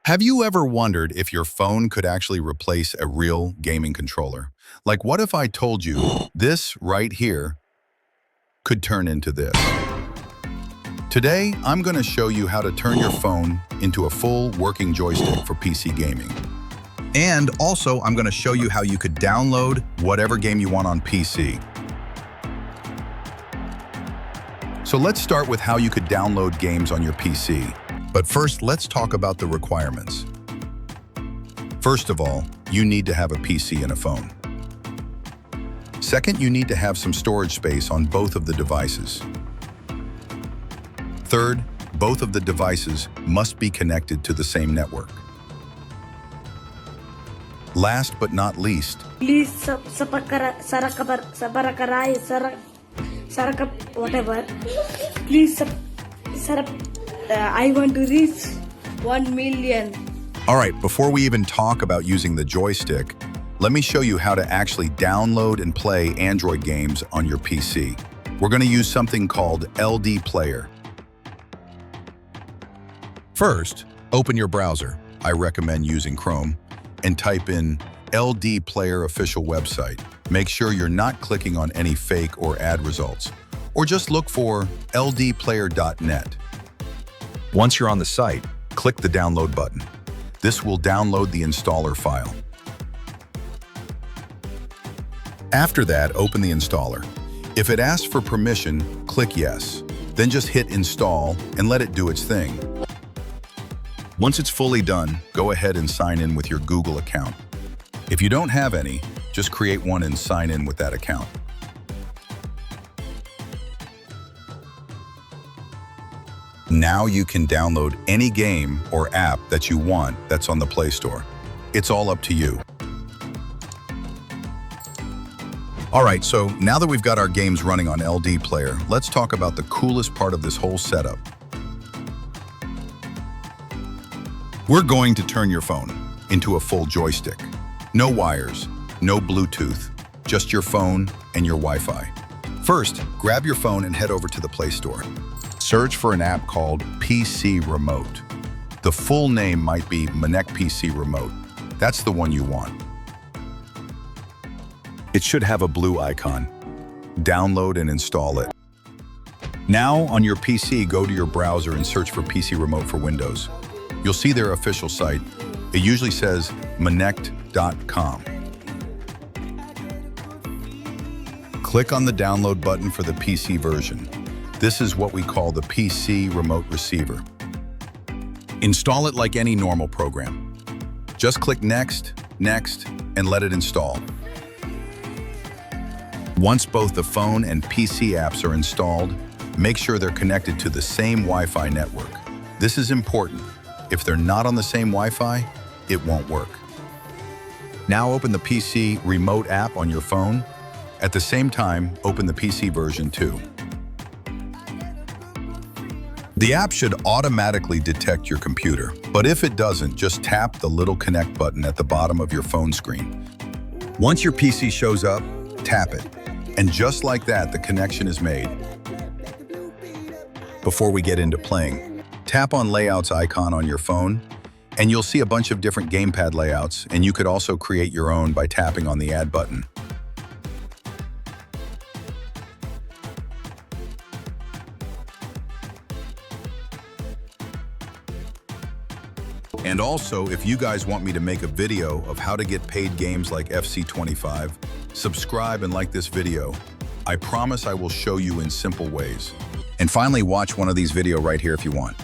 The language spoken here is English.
Have you ever wondered if your phone could actually replace a real gaming controller? Like, what if I told you this right here could turn into this? Today, I'm going to show you how to turn your phone into a full working joystick for PC gaming. And also, I'm going to show you how you could download whatever game you want on PC. So let's start with how you could download games on your PC. But first, let's talk about the requirements. First of all, you need to have a PC and a phone. Second, you need to have some storage space on both of the devices. Third, both of the devices must be connected to the same network. Last but not least, whatever. Please, I want to reach 1 million. All right, before we even talk about using the joystick, let me show you how to actually download and play Android games on your PC. We're going to use something called LDPlayer. First, open your browser. I recommend using Chrome, and type in LDPlayer official website. Make sure you're not clicking on any fake or ad results, or just look for ldplayer.net. Once you're on the site, click the download button. This will download the installer file. After that, open the installer. If it asks for permission, click yes. Then just hit install and let it do its thing. Once it's fully done, go ahead and sign in with your Google account. If you don't have any, just create one and sign in with that account. Now you can download any game or app that you want that's on the Play Store. It's all up to you. All right, so now that we've got our games running on LDPlayer, let's talk about the coolest part of this whole setup. We're going to turn your phone into a full joystick. No wires, no Bluetooth, just your phone and your Wi-Fi. First, grab your phone and head over to the Play Store. Search for an app called PC Remote. The full name might be messi PC Remote. That's the one you want. It should have a blue icon. Download and install it. Now, on your PC, go to your browser and search for PC Remote for Windows. You'll see their official site. It usually says messi.com. Click on the download button for the PC version. This is what we call the PC Remote Receiver. Install it like any normal program. Just click Next, Next, and let it install. Once both the phone and PC apps are installed, make sure they're connected to the same Wi-Fi network. This is important. If they're not on the same Wi-Fi, it won't work. Now open the PC Remote app on your phone. At the same time, open the PC version too. The app should automatically detect your computer, but if it doesn't, just tap the little connect button at the bottom of your phone screen. Once your PC shows up, tap it. And just like that, the connection is made. Before we get into playing, tap on Layouts icon on your phone, and you'll see a bunch of different Gamepad layouts, and you could also create your own by tapping on the Add button. And also, if you guys want me to make a video of how to get paid games like FC25, subscribe and like this video. I promise I will show you in simple ways. And finally, watch one of these videos right here if you want.